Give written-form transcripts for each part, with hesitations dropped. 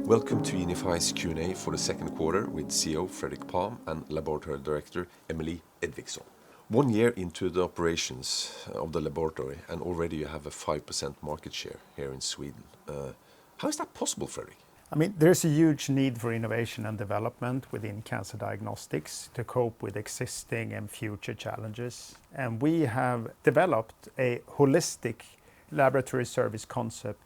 Welcome to Inify's Q&A for the second quarter with CEO Fredrik Palm and Laboratory Director Emelie Edvigsson. 1 year into the operations of the laboratory and already you have a 5% market share here in Sweden. How is that possible, Fredrik? There's a huge need for innovation and development within cancer diagnostics to cope with existing and future challenges. And we have developed a holistic laboratory service concept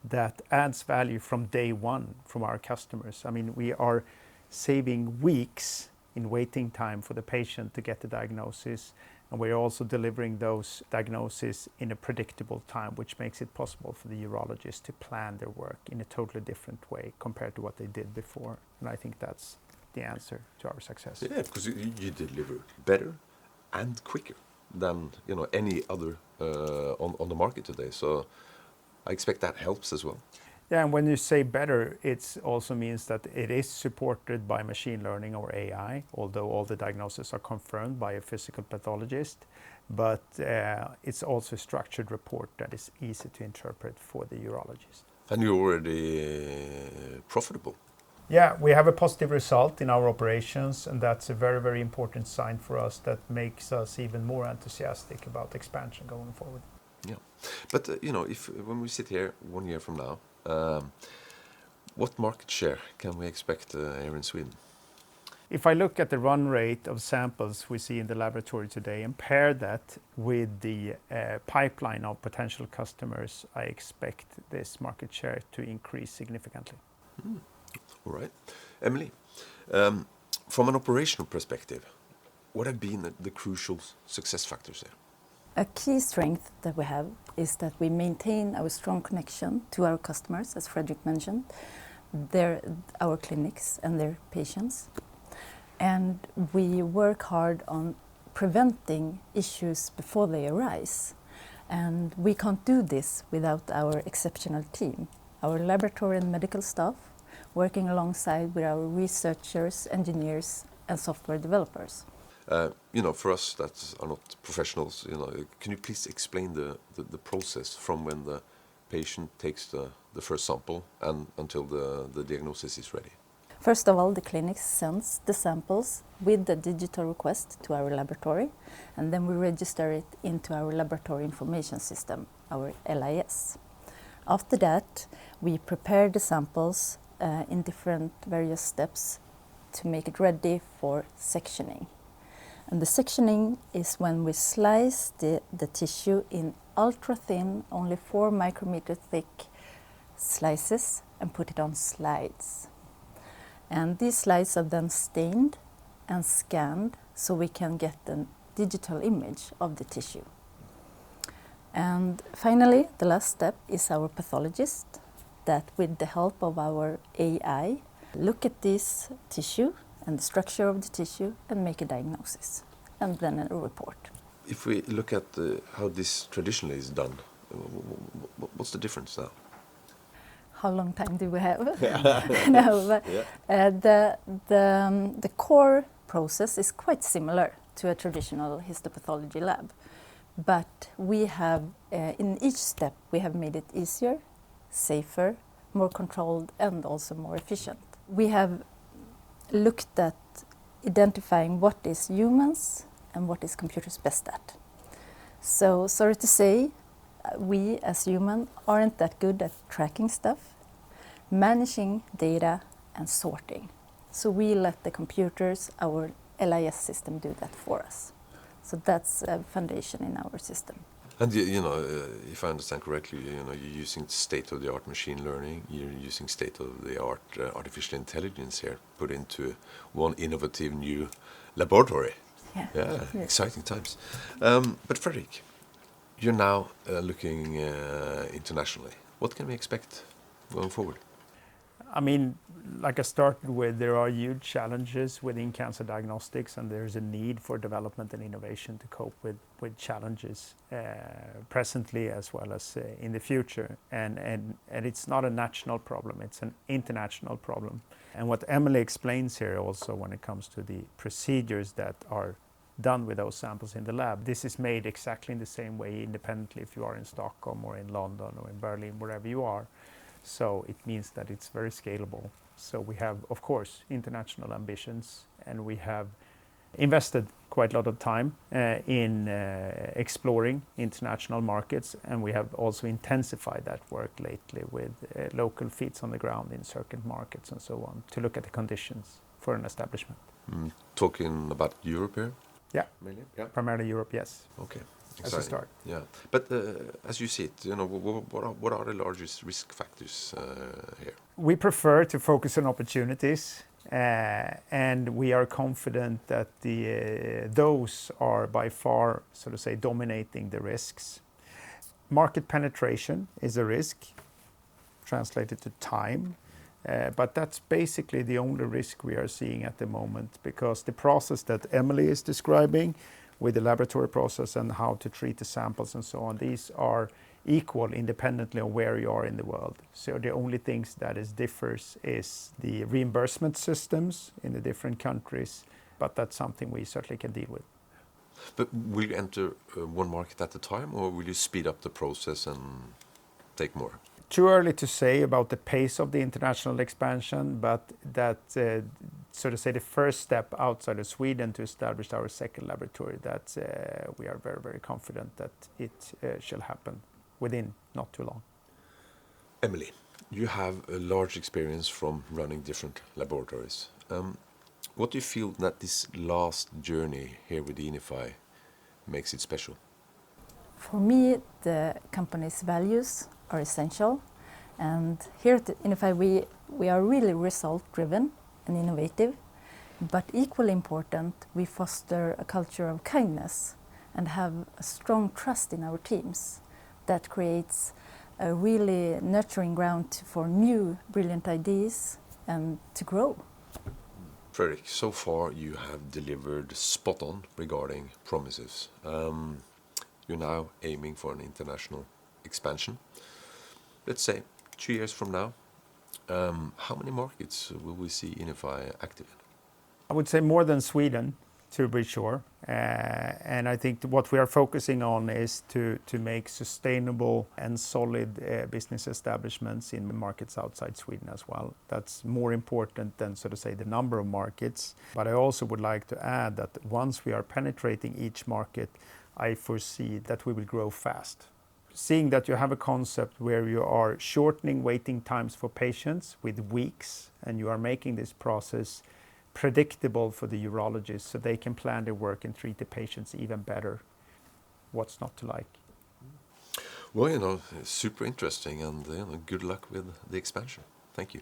that adds value from day one from our customers. We are saving weeks in waiting time for the patient to get the diagnosis, and we're also delivering those diagnoses in a predictable time, which makes it possible for the urologists to plan their work in a totally different way compared to what they did before. And I think that's the answer to our success. Yeah, because you deliver better and quicker than any other on the market today. So I expect that helps as well. Yeah, and when you say better, it also means that it is supported by machine learning or AI, although all the diagnoses are confirmed by a physical pathologist. But it's also a structured report that is easy to interpret for the urologist. And you're already profitable. Yeah, we have a positive result in our operations, and that's a very, very important sign for us that makes us even more enthusiastic about expansion going forward. Yeah, but when we sit here 1 year from now, what market share can we expect here in Sweden? If I look at the run rate of samples we see in the laboratory today and pair that with the pipeline of potential customers, I expect this market share to increase significantly. All right. Emelie, from an operational perspective, what have been the crucial success factors there? A key strength that we have is that we maintain our strong connection to our customers, as Fredrik mentioned, our clinics and their patients. And we work hard on preventing issues before they arise. And we can't do this without our exceptional team, our laboratory and medical staff, working alongside with our researchers, engineers, and software developers. For us that are not professionals, can you please explain the process from when the patient takes the first sample and until the diagnosis is ready? First of all, the clinic sends the samples with the digital request to our laboratory, and then we register it into our laboratory information system, our LIS. After that, we prepare the samples in different various steps to make it ready for sectioning. And the sectioning is when we slice the tissue in ultra-thin, only 4 micrometer thick slices and put it on slides. And these slides are then stained and scanned so we can get a digital image of the tissue. And finally, the last step is our pathologist that, with the help of our AI, look at this tissue and the structure of the tissue and make a diagnosis, and then a report. If we look at how this traditionally is done, what's the difference now? How long time do we have? No, but the core process is quite similar to a traditional histopathology lab. But we have, in each step, we have made it easier, safer, more controlled, and also more efficient. We have looked at identifying what is humans and what is computers best at. So, sorry to say, we as humans aren't that good at tracking stuff, managing data, and sorting. So we let the computers, our LIS system, do that for us. So that's a foundation in our system. And if I understand correctly, you're using state-of-the-art machine learning, you're using state-of-the-art artificial intelligence here, put into one innovative new laboratory. Yeah. Yes. Exciting times. But Fredrik, you're now looking internationally. What can we expect going forward? Like I started with, there are huge challenges within cancer diagnostics, and there's a need for development and innovation to cope with challenges presently as well as in the future. And it's not a national problem, it's an international problem. And what Emelie explains here also when it comes to the procedures that are done with those samples in the lab, this is made exactly in the same way independently if you are in Stockholm or in London or in Berlin, wherever you are. So it means that it's very scalable. So we have, of course, international ambitions, and we have invested quite a lot of time in exploring international markets, and we have also intensified that work lately with local feet on the ground in certain markets and so on to look at the conditions for an establishment. Talking about Europe here? Yeah, Mainly? Yeah. primarily Europe, yes. Okay. As a start. Yeah, but as you see it, what are the largest risk factors here? We prefer to focus on opportunities, and we are confident that those are by far, so to say, dominating the risks. Market penetration is a risk, translated to time, but that's basically the only risk we are seeing at the moment, because the process that Emelie is describing with the laboratory process and how to treat the samples and so on, these are equal independently of where you are in the world. So the only things that differs is the reimbursement systems in the different countries, but that's something we certainly can deal with. But will you enter one market at a time, or will you speed up the process and take more? Too early to say about the pace of the international expansion, but that, so to say, the first step outside of Sweden to establish our second laboratory, that we are very, very confident that it shall happen within not too long. Emelie, you have a large experience from running different laboratories. What do you feel that this last journey here with Inify makes it special? For me, the company's values are essential, and here at Inify we are really result-driven and innovative, but equally important, we foster a culture of kindness and have a strong trust in our teams that creates a really nurturing ground for new brilliant ideas and to grow. Fredrik, so far you have delivered spot on regarding promises. You're now aiming for an international expansion. Let's say 2 years from now, how many markets will we see Inify active in? I would say more than Sweden, to be sure. And I think what we are focusing on is to make sustainable and solid business establishments in markets outside Sweden as well. That's more important than, so to say, the number of markets. But I also would like to add that once we are penetrating each market, I foresee that we will grow fast. Seeing that you have a concept where you are shortening waiting times for patients with weeks, and you are making this process predictable for the urologists so they can plan their work and treat the patients even better, what's not to like? Well, super interesting, and good luck with the expansion. Thank you.